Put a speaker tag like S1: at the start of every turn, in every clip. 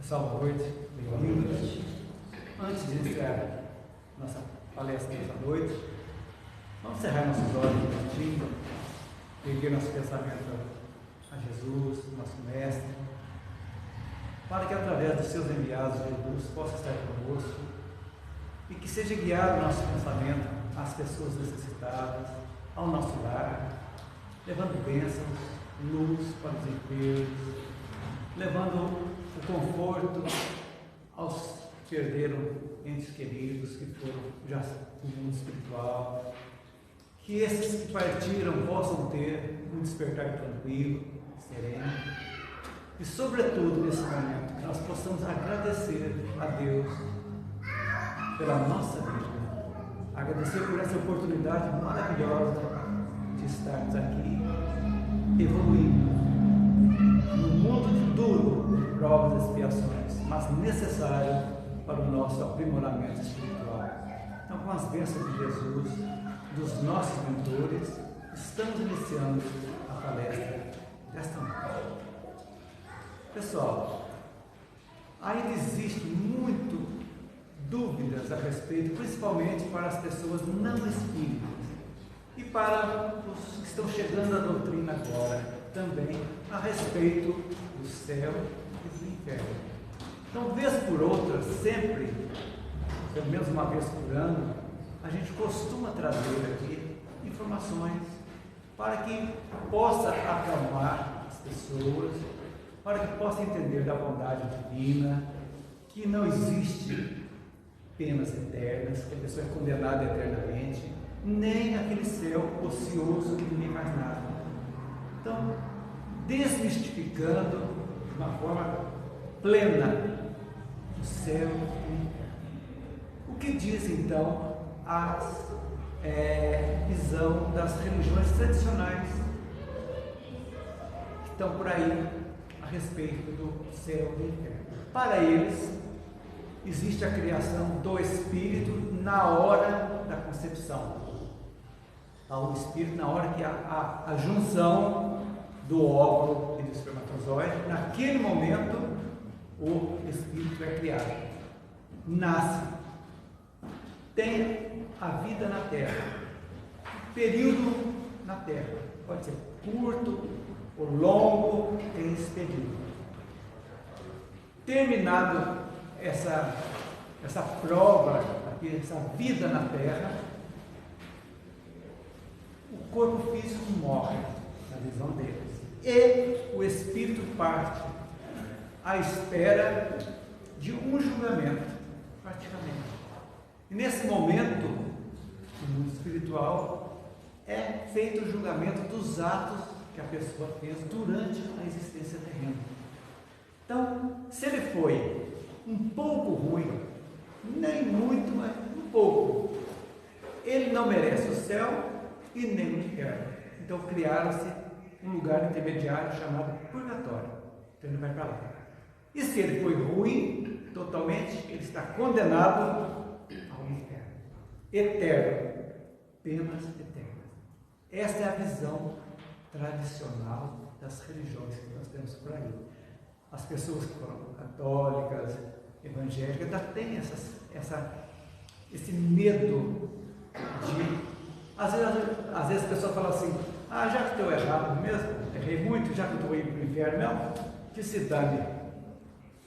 S1: Pessoal, boa noite, bem-vindos. Antes de iniciar nossa palestra dessa noite, vamos cerrar nossos olhos um minutinho, erguer nosso pensamento a Jesus, nosso Mestre, para que através dos seus enviados, Jesus possa estar conosco e que seja guiado o nosso pensamento às pessoas necessitadas, ao nosso lar, levando bênçãos, luz para os enfermos, levando o conforto aos que perderam entes queridos, que foram já no mundo espiritual, que esses que partiram possam ter um despertar tranquilo, sereno, e sobretudo nesse momento que nós possamos agradecer a Deus pela nossa vida, agradecer por essa oportunidade maravilhosa de estarmos aqui evoluindo no mundo duro de provas e expiações, mas necessário para o nosso aprimoramento espiritual. Então, com as bênçãos de Jesus, dos nossos mentores, estamos iniciando a palestra desta noite. Pessoal, ainda existe muito dúvidas a respeito, principalmente para as pessoas não espíritas e para os que estão chegando à doutrina agora, também a respeito do céu e do inferno. Então, vez por outra, sempre, pelo menos uma vez por ano, a gente costuma trazer aqui informações para que possa acalmar as pessoas, para que possa entender da bondade divina, que não existe penas eternas, que a pessoa é condenada eternamente, nem aquele céu ocioso que ninguém faz nada. Então, desmistificando de uma forma plena o céu e o inferno. O que diz então a visão das religiões tradicionais que estão por aí a respeito do céu e do inferno? Para eles, existe a criação do espírito na hora da concepção. O espírito na hora que há a junção do óvulo e do espermatozoide, naquele momento o espírito é criado, nasce, tem a vida na Terra, período na Terra, pode ser curto ou longo, tem esse período. Terminado essa prova, essa vida na Terra, o corpo físico morre, na visão deles, e o espírito parte à espera de um julgamento, praticamente. E nesse momento, no mundo espiritual, é feito o julgamento dos atos que a pessoa fez durante a existência terrena. Então, se ele foi um pouco ruim, nem muito, mas um pouco, ele não merece o céu e nem o inferno. Então criaram-se um lugar intermediário chamado purgatório. Então ele vai para lá. E se ele foi ruim totalmente, ele está condenado ao inferno eterno, penas eternas. Essa é a visão tradicional das religiões que nós temos por aí. As pessoas que foram católicas, evangélicas, ainda têm esse medo de... Às vezes a pessoa fala assim: já que estou errado mesmo, errei muito, já que estou indo para o inferno mesmo, que se dane,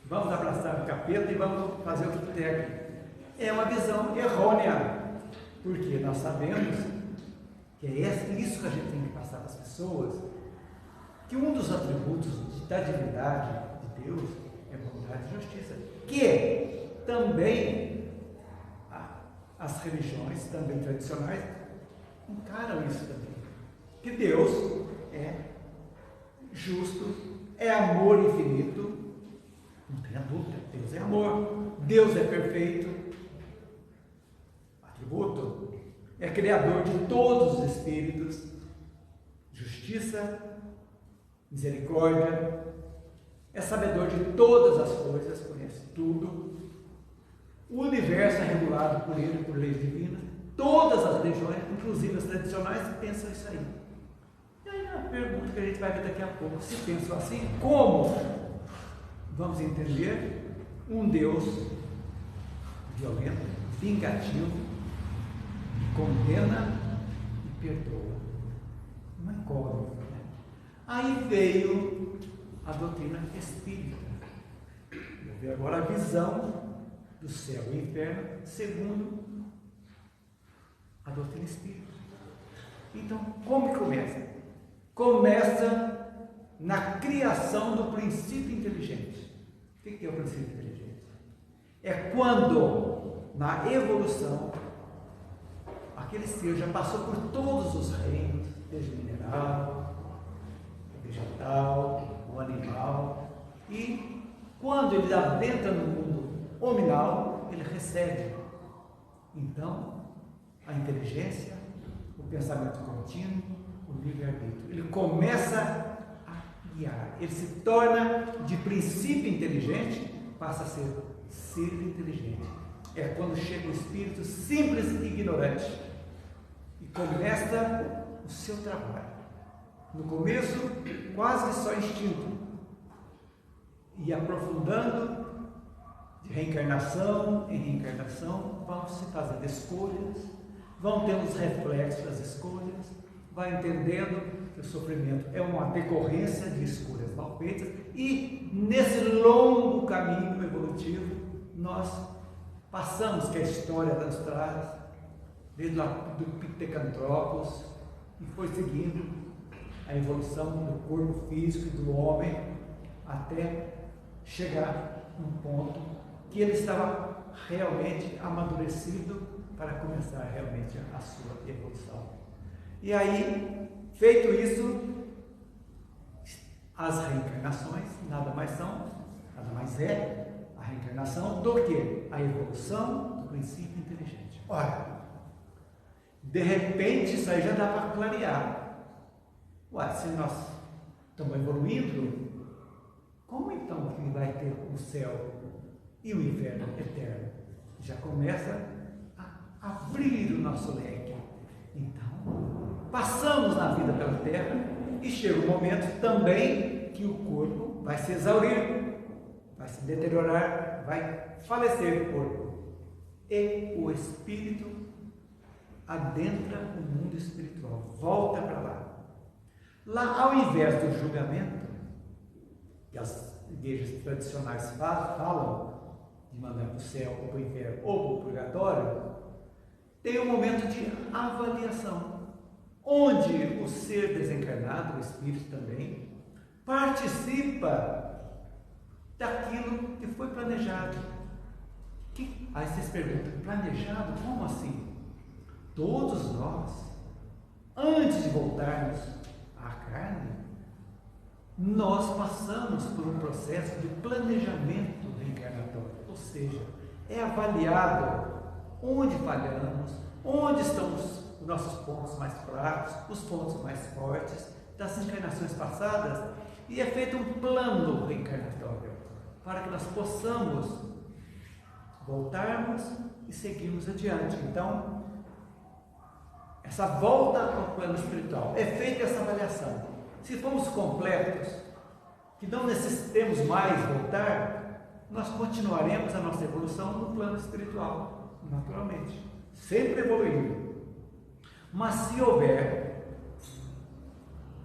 S1: vamos abraçar o capeta e vamos fazer o que tem aqui. É uma visão errônea, porque nós sabemos que é isso que a gente tem que passar para as pessoas, que um dos atributos da divindade de Deus é bondade e justiça, que também as religiões, também tradicionais, encaram isso também, que Deus é justo, é amor infinito, não tenha dúvida, Deus é amor, Deus é perfeito, atributo, é criador de todos os espíritos, justiça, misericórdia, é sabedor de todas as coisas, conhece tudo, o universo é regulado por ele, por leis divinas. Todas as religiões, inclusive as tradicionais, pensam isso aí. E aí a pergunta que a gente vai ver daqui a pouco: se pensam assim, como vamos entender um Deus violento, vingativo, condena e perdoa. Uma incógnita. Né? Aí veio a doutrina espírita. Vou ver agora a visão do céu e inferno segundo a doutrina espírita. Então, como que começa? Começa na criação do princípio inteligente. O que é o princípio inteligente? É quando, na evolução, aquele ser já passou por todos os reinos, desde o mineral, o vegetal, o animal, e quando ele adentra no mundo hominal, ele recebe, então, a inteligência, o pensamento contínuo, o livre-arbítrio. Ele começa a guiar, ele se torna de princípio inteligente, passa a ser inteligente. É quando chega o espírito simples e ignorante e começa o seu trabalho. No começo, quase que só instinto, e aprofundando de reencarnação em reencarnação, vão se fazendo escolhas, vão tendo os reflexos das escolhas, vai entendendo que o sofrimento é uma decorrência de escolhas mal feitas, e nesse longo caminho evolutivo nós passamos, que a história nos traz, desde lá do Pitecantropos, e foi seguindo a evolução do corpo físico e do homem até chegar num ponto que ele estava realmente amadurecido para começar realmente a sua evolução. E aí, feito isso, as reencarnações nada mais é a reencarnação do que a evolução do princípio inteligente. Ora, de repente isso aí já dá para clarear. Ué, se nós estamos evoluindo, como então que vai ter o céu e o inferno eterno? Já começa a abrir o nosso leque. Então, passamos na vida pela terra e chega o momento também que o corpo vai se exaurir, vai se deteriorar, vai falecer o corpo. E o espírito adentra o mundo espiritual, volta para lá. Lá, ao invés do julgamento, que as igrejas tradicionais falam, de mandar para o céu, ou para o inferno, ou para o purgatório, tem um momento de avaliação, onde o ser desencarnado, o espírito também, participa daquilo que foi planejado. Aí vocês perguntam, planejado? Como assim? Todos nós, antes de voltarmos à carne, nós passamos por um processo de planejamento reencarnatório, ou seja, é avaliado onde falhamos, onde estão os nossos pontos mais fracos, os pontos mais fortes das encarnações passadas, e é feito um plano reencarnatório para que nós possamos voltarmos e seguirmos adiante. Então, essa volta ao plano espiritual, é feita essa avaliação. Se formos completos, que não necessitemos mais voltar, nós continuaremos a nossa evolução no plano espiritual, naturalmente, sempre evoluindo. Mas se houver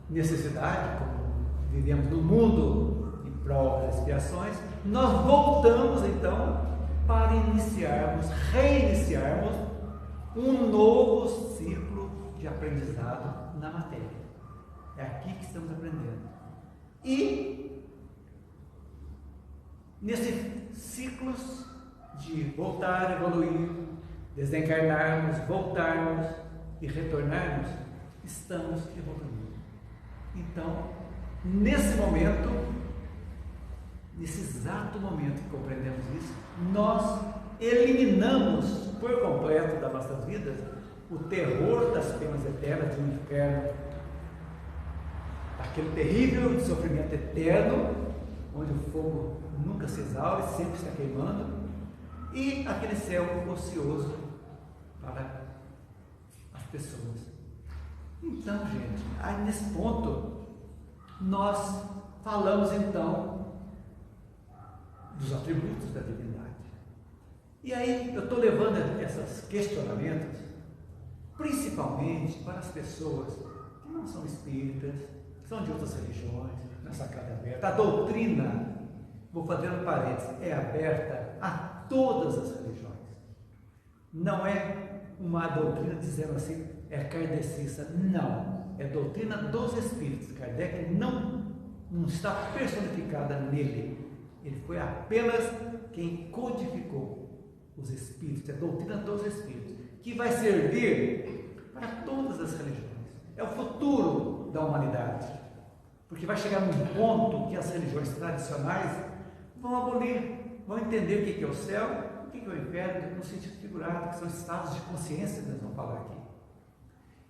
S1: necessidade, como vivemos no mundo em prol das expiações, nós voltamos então para reiniciarmos um novo ciclo de aprendizado na matéria. É aqui que estamos aprendendo. E nesses ciclos de voltar, evoluir, desencarnarmos, voltarmos e retornarmos, estamos evoluindo. Então, nesse momento, nesse exato momento que compreendemos isso, nós eliminamos por completo das nossas vidas o terror das penas eternas, do inferno, aquele terrível de sofrimento eterno, onde o fogo nunca se exaure, sempre está queimando, e aquele céu ocioso para as pessoas. Então, gente, aí nesse ponto, nós falamos então dos atributos da divindade. E aí eu estou levando esses questionamentos principalmente para as pessoas que não são espíritas, que são de outras religiões, nessa carta aberta. A doutrina, vou fazer um parênteses, é aberta a todas as religiões. Não é uma doutrina dizendo assim, é kardecista. Não, é doutrina dos espíritos. Kardec não está personificada nele. Ele foi apenas quem codificou os espíritos, é a doutrina dos espíritos, que vai servir para todas as religiões. É o futuro da humanidade, porque vai chegar num ponto que as religiões tradicionais vão abolir, vão entender o que é o céu, o que é o inferno, no sentido figurado, que são estados de consciência que nós vamos falar aqui.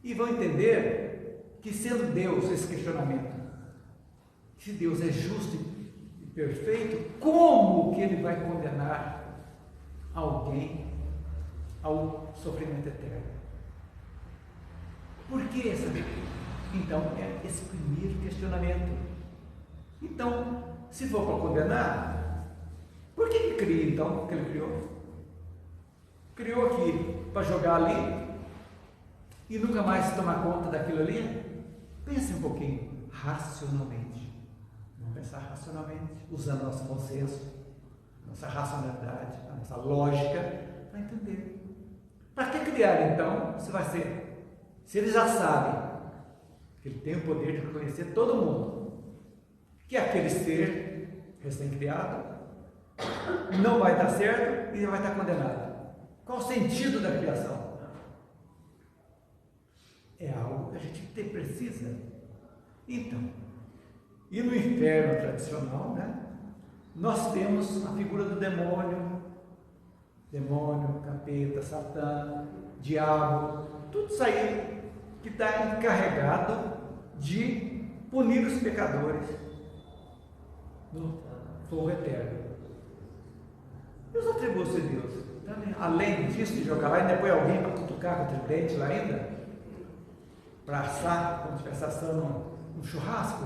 S1: E vão entender que, sendo Deus, esse questionamento, se Deus é justo e perfeito, como que Ele vai condenar alguém ao sofrimento eterno? Por que essa? Então, é esse primeiro questionamento. Então, se for para condenar, por que Ele cria então o que Ele criou? Criou aqui para jogar ali e nunca mais tomar conta daquilo ali? Pense um pouquinho, racionalmente. Vamos pensar racionalmente, usando nosso bom senso, nossa racionalidade, a nossa lógica, para entender. Para que criar então, se vai ser? Se ele já sabe que ele tem o poder de conhecer todo mundo, que aquele ser recém-criado não vai dar certo e ele vai estar condenado. Qual o sentido da criação? É algo que a gente precisa. Então, e no inferno tradicional, né? Nós temos a figura do demônio, capeta, Satã, diabo, tudo isso aí que está encarregado de punir os pecadores no fogo eterno. E os atributos de Deus? Também, além disso, de jogar lá, ainda põe alguém para cutucar com o tridente lá ainda, para assar, quando estiver assando um churrasco.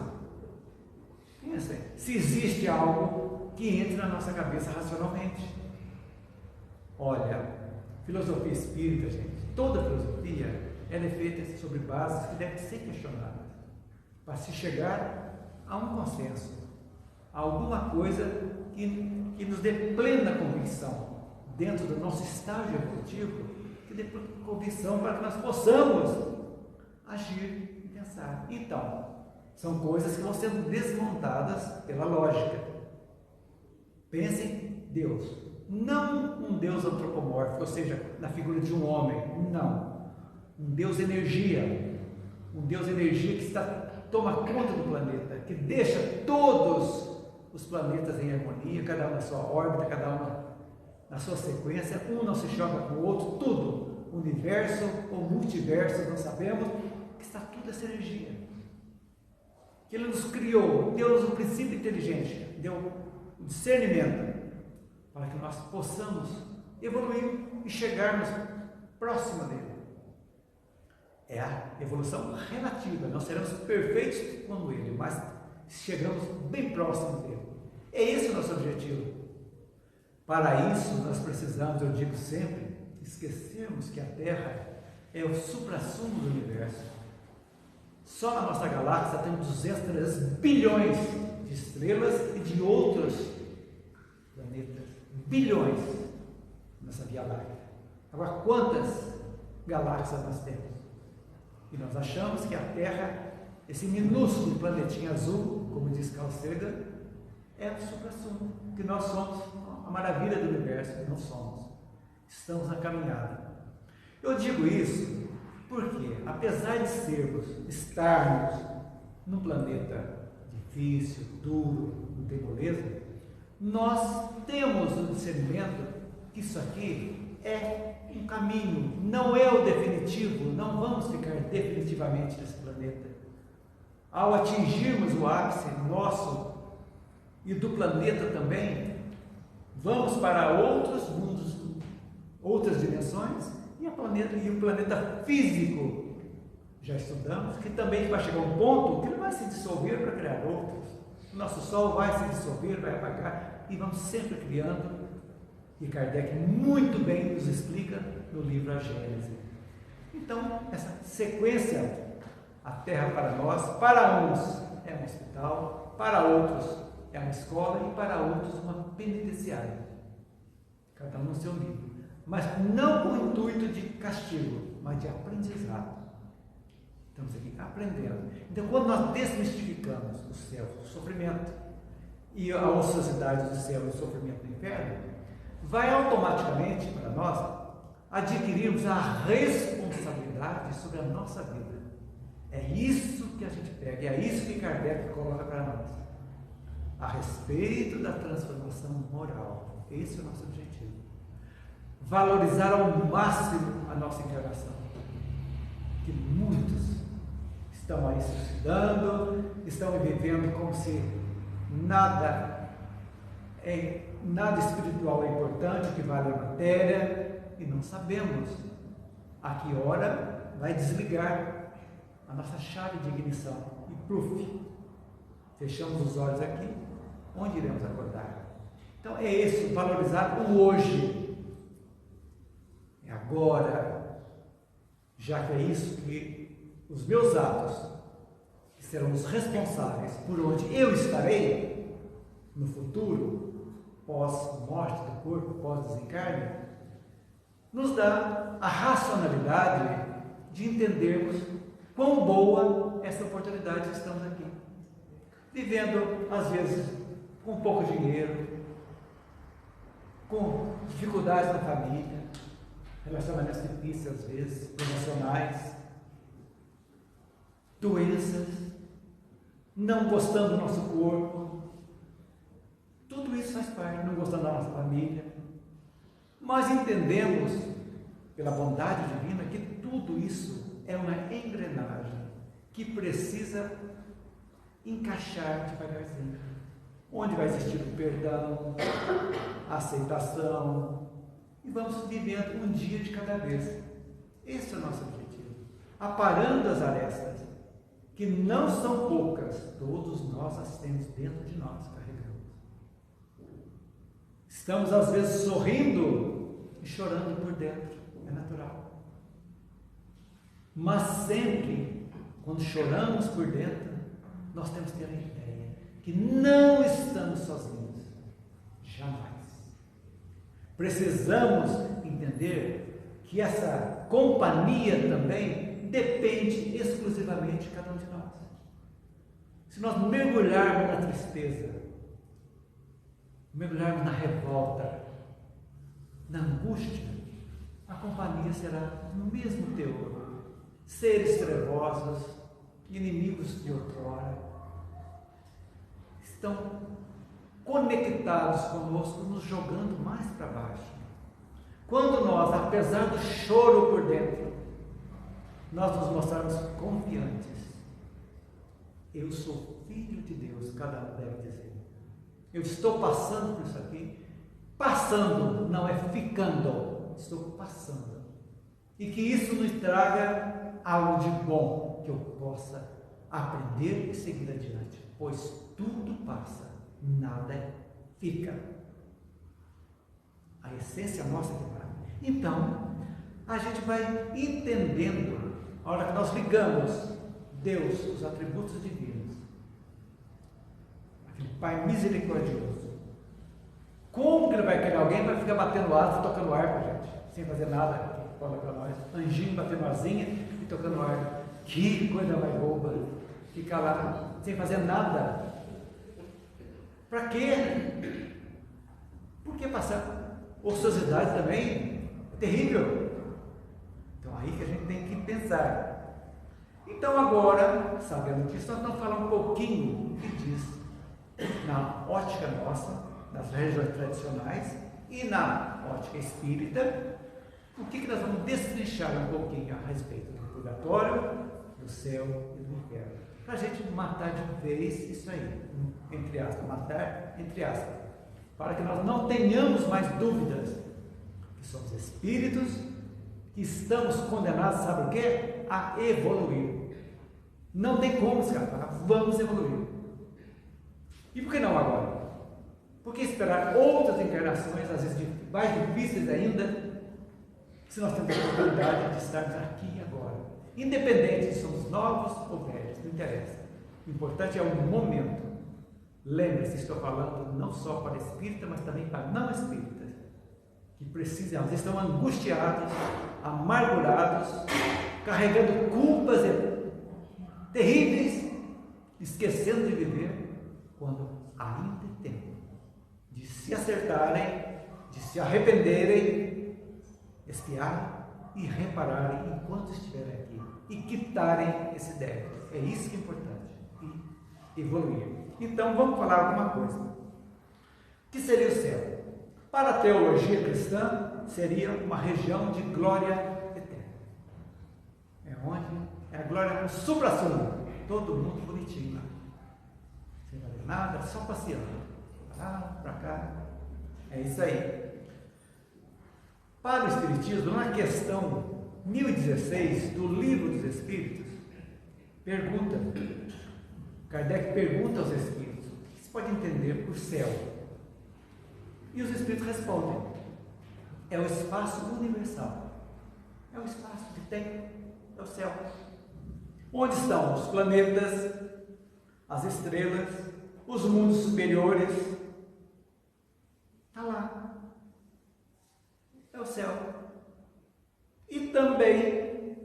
S1: Pensa, se existe algo que entre na nossa cabeça racionalmente. Olha, filosofia espírita, gente, toda filosofia, ela é feita sobre bases que devem ser questionadas, para se chegar a um consenso, a alguma coisa que nos dê plena convicção, dentro do nosso estágio evolutivo, que dê convicção para que nós possamos agir e pensar. Então, são coisas que vão sendo desmontadas pela lógica. Pensem Deus, não um Deus antropomórfico, ou seja, na figura de um homem, não. Um Deus energia, que toma conta do planeta, que deixa todos os planetas em harmonia, cada um na sua órbita, cada um na sua sequência, um não se choca com o outro, tudo, universo ou multiverso, não sabemos, que está tudo essa energia. Que Ele nos criou, deu-nos um princípio inteligente, deu um discernimento, para que nós possamos evoluir e chegarmos próximo dele. É a evolução relativa, não seremos perfeitos como Ele, mas chegamos bem próximo dele. É esse o nosso objetivo. Para isso, nós precisamos, eu digo sempre, esquecermos que a Terra é o suprassumo do universo. Só na nossa galáxia tem 203 bilhões de estrelas e de outros planetas. Bilhões nessa Via Láctea. Agora, quantas galáxias nós temos? E nós achamos que a Terra, esse minúsculo planetinha azul, como diz Carl Sagan, é o suprassumo, que nós somos a maravilha do universo. Não somos. Estamos na caminhada. Eu digo isso porque, apesar de estarmos num planeta difícil, duro, não tem moleza, nós temos o discernimento que isso aqui é um caminho, não é o definitivo, não vamos ficar definitivamente nesse planeta. Ao atingirmos o ápice nosso e do planeta também, vamos para outros mundos, outras dimensões, e o planeta físico, já estudamos, que também vai chegar a um ponto que ele vai se dissolver para criar outros. O nosso Sol vai se dissolver, vai apagar, e vamos sempre criando, e Kardec muito bem nos explica no livro A Gênese. Então, essa sequência, a Terra para nós, para uns é um hospital, para outros é uma escola e para outros uma penitenciária. Cada um no seu nível. Mas não com o intuito de castigo, mas de aprendizado. Estamos aqui aprendendo. Então, quando nós desmistificamos o céu, o sofrimento, e a ociosidade do céu e o sofrimento do inferno, vai automaticamente para nós adquirirmos a responsabilidade sobre a nossa vida. É isso que a gente pega, é isso que Kardec coloca para nós. A respeito da transformação moral. Esse é o nosso objetivo. Valorizar ao máximo a nossa encarnação. Que muitos estão aí se suicidando, estão vivendo como se nada espiritual é importante, o que vale a matéria, e não sabemos a que hora vai desligar a nossa chave de ignição e pluf, fechamos os olhos aqui, onde iremos acordar? Então é isso, valorizar o hoje, é agora, já que é isso que os meus atos, que serão os responsáveis por onde eu estarei no futuro, pós-morte do corpo, pós-desencarne, nos dá a racionalidade de entendermos quão boa essa oportunidade que estamos aqui. Vivendo, às vezes, com pouco dinheiro, com dificuldades na família, relacionamentos difíceis às vezes, emocionais, doenças, não gostando do nosso corpo, tudo isso faz parte, não gostando da nossa família, mas entendemos, pela bondade divina, que tudo isso é uma engrenagem que precisa encaixar devagarzinho. Onde vai existir o perdão, a aceitação, e vamos vivendo um dia de cada vez. Esse é o nosso objetivo. Aparando as arestas, que não são poucas, todos nós as temos dentro de nós, carregamos. Estamos às vezes sorrindo e chorando por dentro, é natural. Mas sempre, quando choramos por dentro, nós temos que ter a ideia que não estamos sozinhos, jamais. Precisamos entender que essa companhia também depende exclusivamente de cada um de nós. Se nós mergulharmos na tristeza, mergulharmos na revolta, na angústia, a companhia será no mesmo teor. Seres trevosos, inimigos de outrora, estão conectados conosco, nos jogando mais para baixo. Quando nós, apesar do choro por dentro, nós nos mostrarmos confiantes, eu sou filho de Deus, cada um deve dizer. Eu estou passando por isso aqui, passando, não é ficando, estou passando. E que isso nos traga algo de bom, que eu possa aprender e seguir adiante, pois tudo passa, nada fica. A essência nossa que vale. Então, a gente vai entendendo, a hora que nós ligamos Deus, os atributos divinos, aquele Pai misericordioso, como que ele vai querer alguém para ficar batendo asa, tocando harpa, gente, sem fazer nada? Fala para nós, anjinho batendo asinha e tocando harpa. Que coisa mais boba, ficar lá sem fazer nada. Para quê? Por que passar? Ociosidade também é terrível. Então aí que a gente tem que pensar. Então agora, sabendo disso, nós vamos falar um pouquinho que diz na ótica nossa, nas religiões tradicionais e na ótica espírita, o que nós vamos destrinchar um pouquinho a respeito do purgatório, do céu e do inferno. Para a gente matar de vez isso aí, entre aspas, matar entre aspas, para que nós não tenhamos mais dúvidas que somos espíritos, que estamos condenados, sabe o quê? A evoluir. Não tem como escapar, vamos evoluir. E por que não agora? Por que esperar outras encarnações, às vezes mais difíceis ainda, se nós temos a oportunidade de estarmos aqui e agora? Independente se somos novos ou velhos, não interessa. O importante é o momento. Lembre-se, estou falando não só para espírita, mas também para não espíritas, que precisam, às vezes estão angustiados, amargurados, carregando culpas terríveis, esquecendo de viver, quando ainda tem tempo de se acertarem, de se arrependerem, expiarem e repararem enquanto estiverem aqui e quitarem esse débito. É isso que é importante, e evoluir. Então vamos falar alguma coisa. O que seria o céu? Para a teologia cristã, seria uma região de glória eterna. É onde é a glória no supra-sumo, todo mundo bonitinho lá, sem fazer nada, só passeando, para lá, para cá. É isso aí. Para o Espiritismo, na questão 1016 do Livro dos Espíritos, Kardec pergunta aos Espíritos: o que se pode entender por céu? E os Espíritos respondem: é o espaço universal, é o espaço que tem, é o céu. Onde estão os planetas, as estrelas, os mundos superiores? Está lá. É o céu. E também,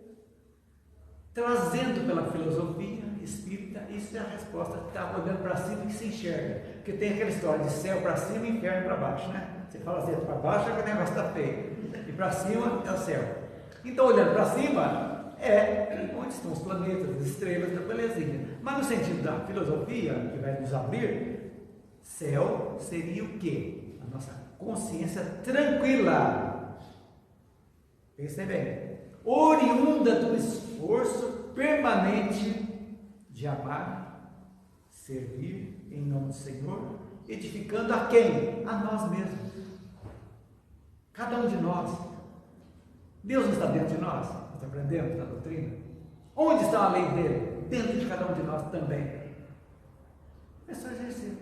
S1: trazendo pela filosofia espírita, isso é a resposta que está olhando para cima e se enxerga. Porque tem aquela história de céu para cima e inferno para baixo, né? Você fala assim, para baixo é que o negócio está feio, e para cima é o céu. Então, olhando para cima, é onde estão os planetas, as estrelas, da belezinha. Mas no sentido da filosofia, que vai nos abrir, céu seria o quê? A nossa consciência tranquila. Pensem bem. Oriunda do esforço permanente de amar, servir em nome do Senhor, edificando a quem? A nós mesmos. Cada um de nós. Deus não está dentro de nós? Nós aprendemos na doutrina. Onde está a lei dele? Dentro de cada um de nós também. É só exercer.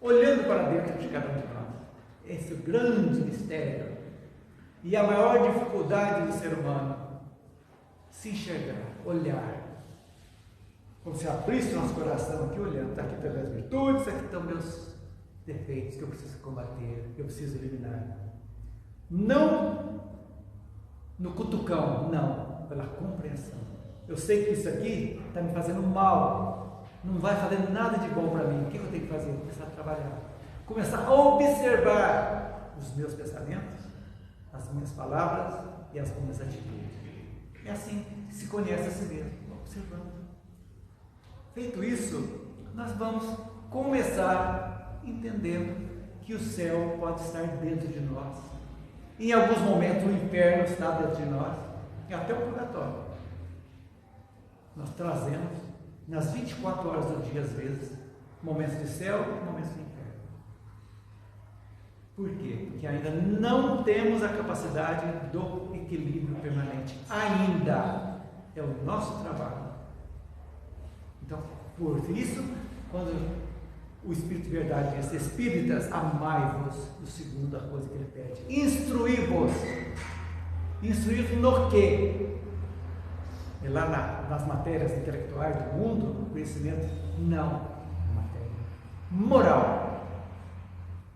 S1: Olhando para dentro de cada um de nós. Esse é o grande mistério. E a maior dificuldade do ser humano, se enxergar, olhar. Como se abrisse o nosso coração aqui, olhando, está aqui estão minhas virtudes, aqui estão meus defeitos que eu preciso combater, que eu preciso eliminar. Não no cutucão, não, pela compreensão. Eu sei que isso aqui está me fazendo mal, não vai fazer nada de bom para mim. O que eu tenho que fazer? Começar a trabalhar, começar a observar os meus pensamentos, as minhas palavras e as minhas atitudes. É assim que se conhece a si mesmo, observando. Feito isso, nós vamos começar entendendo que o céu pode estar dentro de nós. Em alguns momentos o inferno está dentro de nós, e até o purgatório. Nós trazemos nas 24 horas do dia, às vezes, momentos de céu e momentos de inferno. Por quê? Porque ainda não temos a capacidade do equilíbrio permanente. Ainda é o nosso trabalho. Então, por isso, quando o Espírito de Verdade diz: espíritas, amai-vos, o segunda coisa que ele pede, instruí-vos. Instruí-vos no quê? É lá nas matérias intelectuais do mundo, no conhecimento? Não, na matéria moral.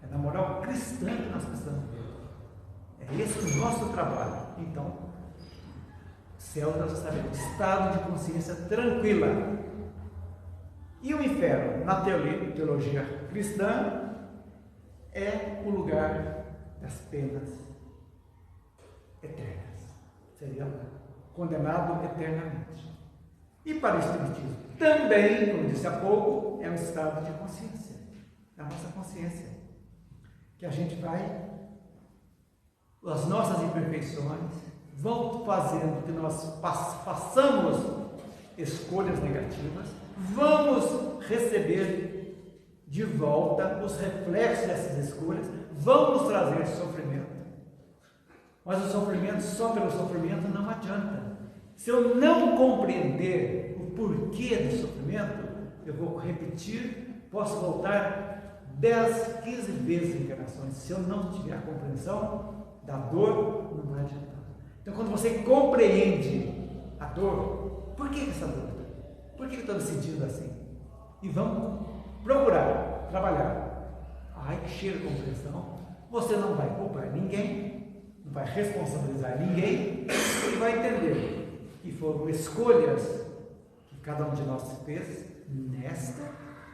S1: É na moral cristã que nós precisamos ver. É esse o nosso trabalho. Então, céu, nós sabemos, estado de consciência tranquila. E o inferno, na teologia cristã, é o lugar das penas eternas. Seria condenado eternamente. E para o Espiritismo, também, como disse há pouco, é um estado de consciência. É a nossa consciência. Que a gente vai, as nossas imperfeições vão fazendo que nós façamos escolhas negativas, vamos receber de volta os reflexos dessas escolhas, vamos trazer sofrimento. Mas o sofrimento, só pelo sofrimento, não adianta. Se eu não compreender o porquê do sofrimento, eu vou repetir, posso voltar 10, 15 vezes encarnações. Se eu não tiver a compreensão da dor, não vai adiantar. Então, quando você compreende a dor, por que essa dor? Por que eu estou me sentindo assim? E vamos procurar trabalhar. Ai, que cheiro de compreensão. Você não vai culpar ninguém, não vai responsabilizar ninguém, e vai entender que foram escolhas que cada um de nós fez nesta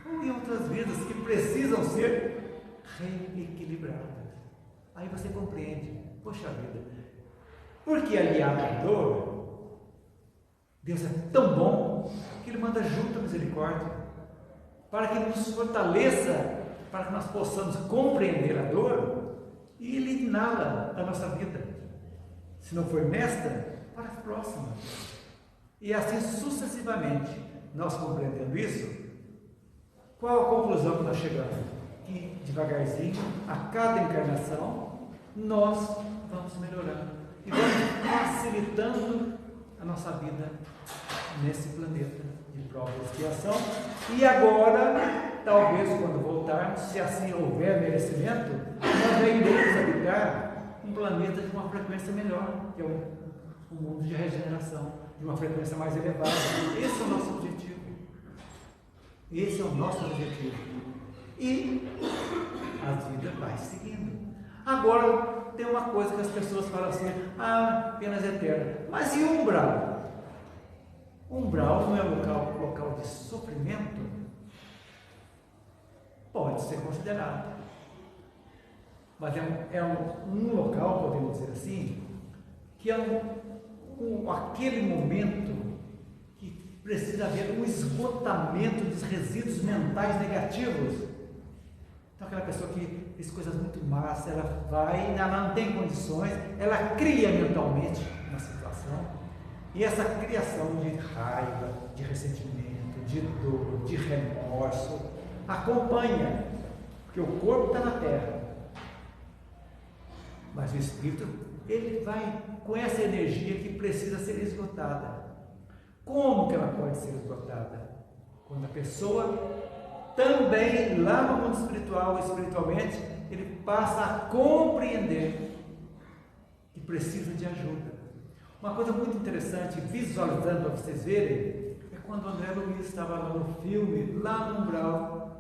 S1: ou em outras vidas que precisam ser reequilibradas. Aí você compreende, poxa vida, porque aliado à dor, Deus é tão bom que Ele manda junto a misericórdia para que nos fortaleça, para que nós possamos compreender a dor e eliminá-la da nossa vida. Se não for nesta, para a próxima. E assim sucessivamente, nós compreendendo isso, qual a conclusão que nós chegamos? Que devagarzinho, a cada encarnação, nós vamos melhorando e vamos facilitando a nossa vida nesse planeta de prova e expiação. E agora, talvez quando voltarmos, se assim houver merecimento, nós já iremos habitar um planeta de uma frequência melhor, que é um mundo de regeneração, de uma frequência mais elevada. Esse é o nosso objetivo. Esse é o nosso objetivo. E a vida vai seguindo. Agora, tem uma coisa que as pessoas falam assim: apenas eterna. Mas e o umbral? Umbral não é local de sofrimento? Pode ser considerado. Mas é um local, podemos dizer assim, que é aquele momento que precisa haver um esgotamento dos resíduos mentais negativos. Então, aquela pessoa que fez coisas muito más, ela não tem condições, ela cria mentalmente uma situação, e essa criação de raiva, de ressentimento, de dor, de remorso, acompanha, porque o corpo está na terra, mas o espírito, ele vai com essa energia que precisa ser esgotada. Como que ela pode ser esgotada? Quando a pessoa também, lá no mundo espiritual, espiritualmente, ele passa a compreender que precisa de ajuda. Uma coisa muito interessante, visualizando para vocês verem, é quando o André Luiz estava lá no filme, lá no umbral.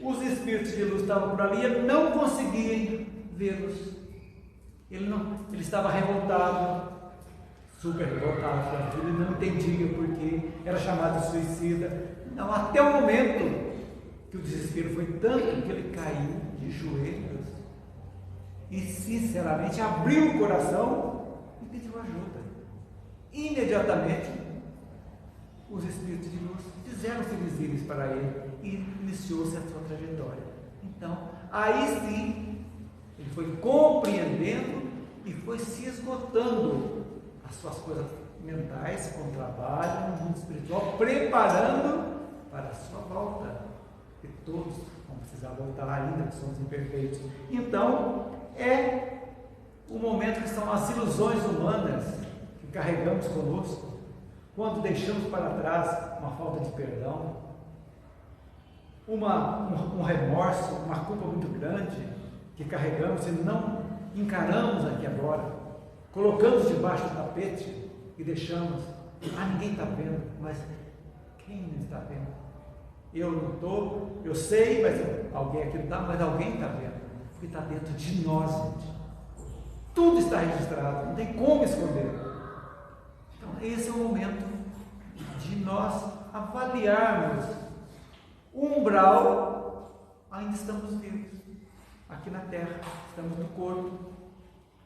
S1: Os espíritos de luz estavam por ali e ele não conseguia vê-los. Ele estava revoltado, super revoltado, ele não entendia porque era chamado de suicida. Não, até o momento que o desespero foi tanto que ele caiu de joelhos e sinceramente abriu o coração e pediu ajuda. Imediatamente os espíritos de luz fizeram-se visíveis para ele e iniciou-se a sua trajetória. Então, aí sim, ele foi compreendendo e foi se esgotando as suas coisas mentais com o trabalho no mundo espiritual, preparando para a sua volta. E todos vão precisar voltar ainda, que somos imperfeitos. Então, é o momento que são as ilusões humanas que carregamos conosco, quando deixamos para trás uma falta de perdão, um remorso, uma culpa muito grande que carregamos e não encaramos aqui agora, colocamos debaixo do tapete e deixamos. Ninguém está vendo, mas quem não está vendo? Eu não estou, eu sei, mas alguém aqui não está, mas alguém está vendo, porque está dentro de nós, gente. Tudo está registrado, não tem como esconder. Então, esse é o momento de nós avaliarmos o umbral. Ainda estamos vivos aqui na Terra, estamos no corpo,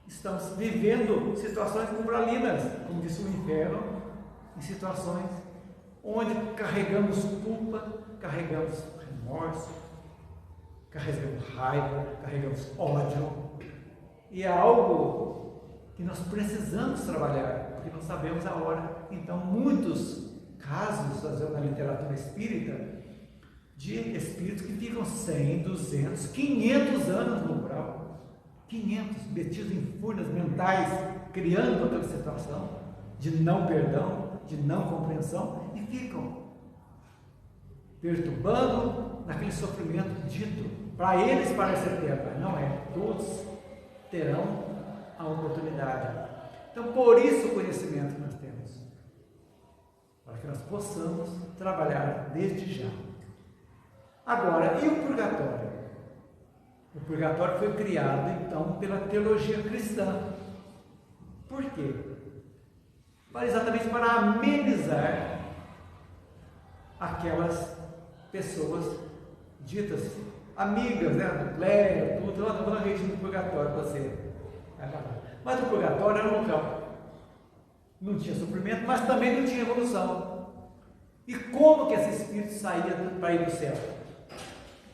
S1: estamos vivendo situações umbralinas, como disse o inferno, em situações onde carregamos culpa, carregamos remorso, carregamos raiva, carregamos ódio, e é algo que nós precisamos trabalhar, porque não sabemos a hora. Então, muitos casos na literatura espírita de espíritos que ficam 100, 200, 500 anos no umbral, 500, metidos em furnas mentais, criando aquela situação de não perdão, de não compreensão, e ficam perturbando naquele sofrimento dito, para eles parece eterno, mas não é. Todos terão a oportunidade. Então, por isso o conhecimento que nós temos, para que nós possamos trabalhar desde já. Agora, e o purgatório? O purgatório foi criado, então, pela teologia cristã. Por quê? Exatamente para amenizar aquelas pessoas ditas amigas, né, do clero, tudo, lá no regime do purgatório, você. Mas o purgatório era um local. Não tinha sofrimento, mas também não tinha evolução. E como que esse espírito saía para ir do céu?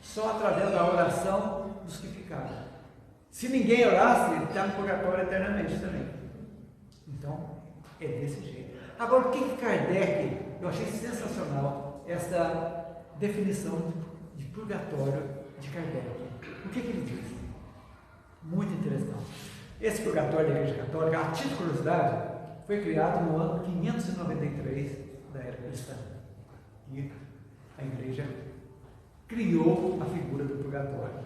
S1: Só através da oração dos que ficaram. Se ninguém orasse, ele está no purgatório eternamente também. Então, é desse jeito. Agora, o que Kardec, eu achei sensacional essa definição de purgatório de Kardec. O que ele diz? Muito interessante. Esse purgatório da Igreja Católica, a título de curiosidade, foi criado no ano 593 da era cristã. E a Igreja criou a figura do purgatório.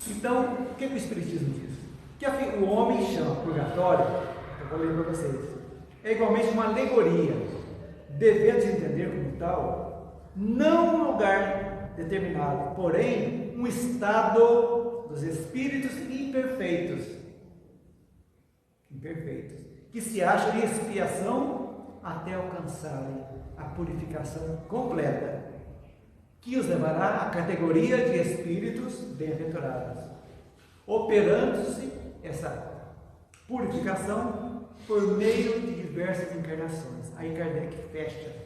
S1: Então, o que o Espiritismo diz? Que o homem chama purgatório, eu vou ler para vocês, é igualmente uma alegoria, devendo de entender como tal, não um lugar determinado, porém um estado dos espíritos imperfeitos, que se acham em expiação até alcançarem a purificação completa, que os levará à categoria de espíritos bem-aventurados, operando-se essa purificação por meio de diversas encarnações. Aí Kardec fecha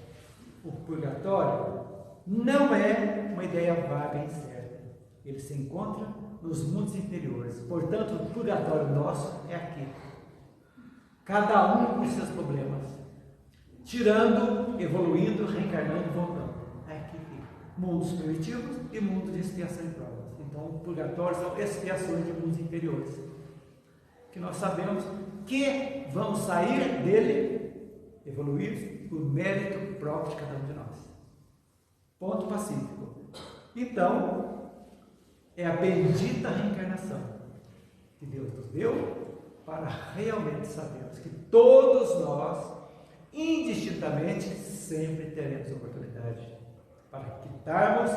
S1: o purgatório. Não é uma ideia vaga e incerta. Ele se encontra nos mundos inferiores. Portanto, o purgatório nosso é aqui. Cada um com seus problemas. Tirando, evoluindo, reencarnando, voltando. É aqui. Mundos primitivos e mundos de expiação e provas. Então, o purgatório são expiações de mundos inferiores. Que nós sabemos que vamos sair dele, evoluir, por mérito próprio de cada um de nós. Ponto pacífico. Então, é a bendita reencarnação que Deus nos deu para realmente sabermos que todos nós, indistintamente, sempre teremos oportunidade para quitarmos,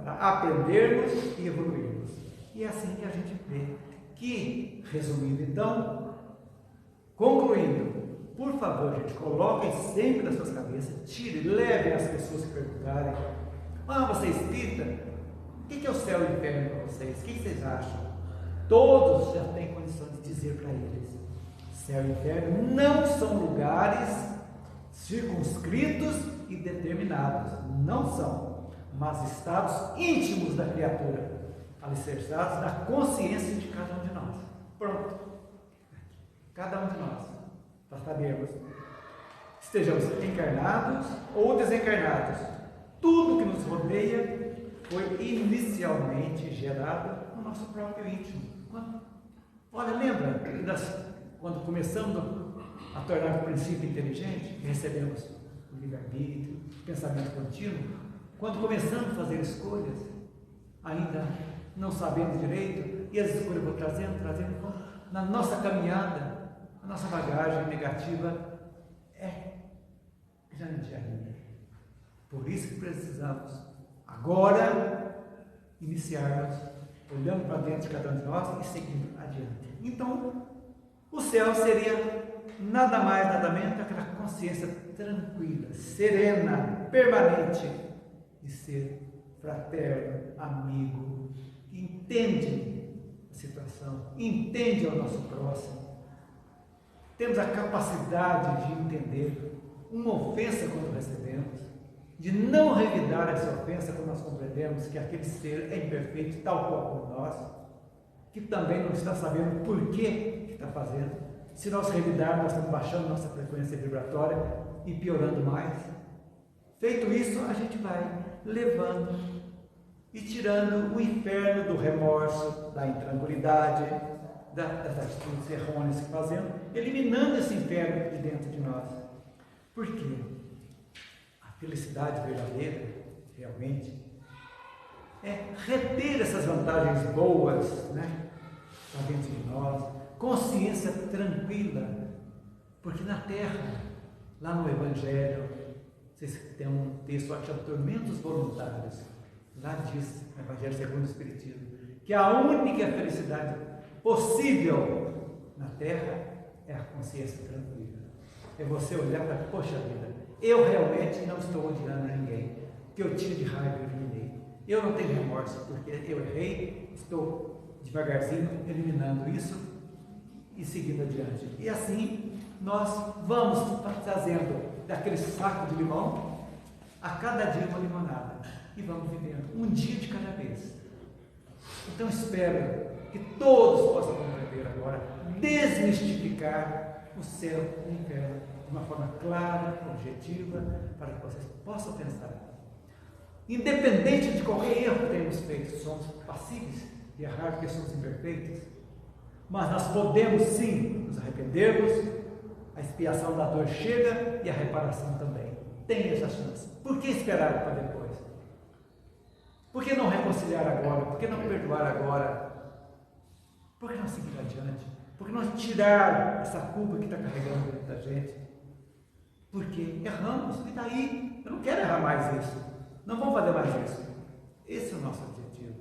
S1: para aprendermos e evoluirmos. E é assim que a gente vê que, resumindo então, concluindo, por favor, gente, coloquem sempre nas suas cabeças, tirem, levem as pessoas que perguntarem: você é espírita? O que é o céu e o inferno para vocês? O que vocês acham? Todos já têm condição de dizer para eles: céu e inferno não são lugares circunscritos e determinados, não são, mas estados íntimos da criatura, alicerçados na consciência de cada um de nós. Pronto. Cada um de nós, para sabermos, estejamos encarnados ou desencarnados, tudo que nos rodeia foi inicialmente gerado no nosso próprio íntimo. Olha, lembra quando começamos a tornar o princípio inteligente, recebemos o livre-arbítrio, o pensamento contínuo, quando começamos a fazer escolhas, ainda não sabemos direito, e as escolhas vão trazendo, na nossa caminhada, a nossa bagagem negativa é grande ainda. Por isso que precisamos agora iniciarmos, olhando para dentro de cada um de nós e seguindo adiante. Então, o céu seria nada mais, nada menos que aquela consciência tranquila, serena, permanente, de ser fraterno, amigo, que entende a situação, entende ao nosso próximo. Temos a capacidade de entender uma ofensa quando recebemos, de não revidar essa ofensa quando nós compreendemos que aquele ser é imperfeito, tal qual como nós, que também não está sabendo por que está fazendo. Se nós revidarmos, nós estamos baixando nossa frequência vibratória e piorando mais. Feito isso, a gente vai levando e tirando o inferno do remorso, da intranquilidade, das atitudes errôneas que fazemos, eliminando esse inferno de dentro de nós. Por quê? A felicidade verdadeira, realmente, é reter essas vantagens boas, né, para dentro de nós, consciência tranquila, porque na terra, lá no Evangelho, vocês têm um texto lá que chama Tormentos Voluntários, lá diz, no Evangelho segundo o Espiritismo, que a única felicidade possível na terra é a consciência tranquila. É você olhar para, poxa vida, eu realmente não estou odiando ninguém, o que eu tinha de raiva eu eliminei. Eu não tenho remorso, porque eu errei, estou devagarzinho eliminando isso e seguindo adiante. E assim nós vamos fazendo daquele saco de limão a cada dia uma limonada e vamos vivendo um dia de cada vez. Então espero que todos possam compreender agora, desmistificar o céu e o inferno de uma forma clara, objetiva, para que vocês possam pensar. Independente de qualquer erro que tenhamos feito, somos passíveis de errar porque somos imperfeitos, mas nós podemos sim nos arrependermos, a expiação da dor chega e a reparação também. Tem essa chance. Por que esperar para depois? Por que não reconciliar agora? Por que não perdoar agora? Por que não seguir adiante? Por que não tirar essa culpa que está carregando dentro da gente? Porque erramos, e daí? Eu não quero errar mais isso. Não vamos fazer mais isso. Esse é o nosso objetivo.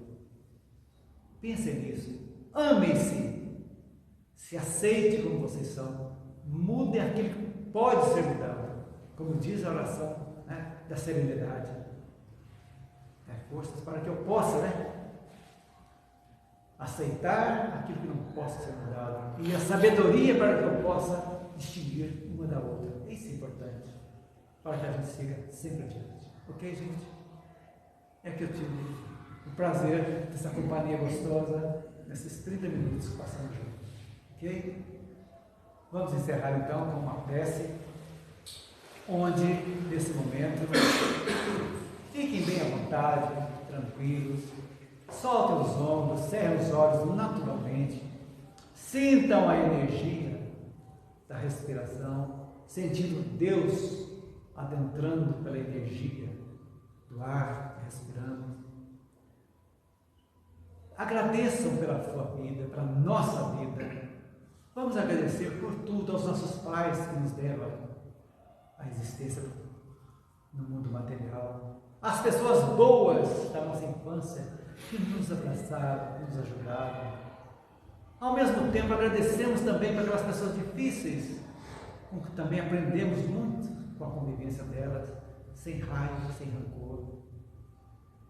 S1: Pensem nisso. Amem-se. Se aceite como vocês são. Mudem aquilo que pode ser mudado. Como diz a oração, né, da serenidade. É forças para que eu possa, aceitar aquilo que não possa ser mudado. E a sabedoria para que eu possa distinguir uma da outra. Isso é importante. Para que a gente siga sempre adiante. Ok, gente? É que eu tive o prazer dessa companhia gostosa nesses 30 minutos que passamos juntos. Ok? Vamos encerrar então com uma prece, onde, nesse momento, fiquem bem à vontade, tranquilos, soltem os ombros, cerrem os olhos naturalmente, sintam a energia da respiração, sentindo Deus adentrando pela energia do ar que respiramos. Agradeçam pela sua vida, pela nossa vida. Vamos agradecer por tudo aos nossos pais que nos deram a existência no mundo material, as pessoas boas da nossa infância que nos abraçaram, nos ajudaram. Ao mesmo tempo, agradecemos também para aquelas pessoas difíceis, com que também aprendemos muito com a convivência delas, sem raiva, sem rancor.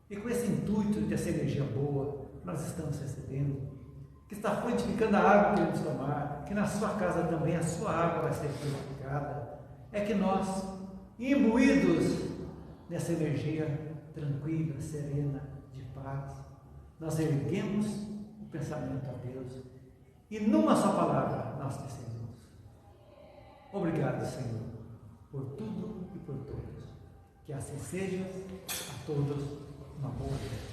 S1: E com esse intuito dessa energia boa, nós estamos recebendo, que está fluidificando a água que queremos tomar, que na sua casa também a sua água vai ser fluidificada, é que nós, imbuídos nessa energia tranquila, serena, de paz, nós erguemos o pensamento a Deus e numa só palavra nós dizemos: obrigado, Senhor, por tudo e por todos. Que assim seja. A todos uma boa noite.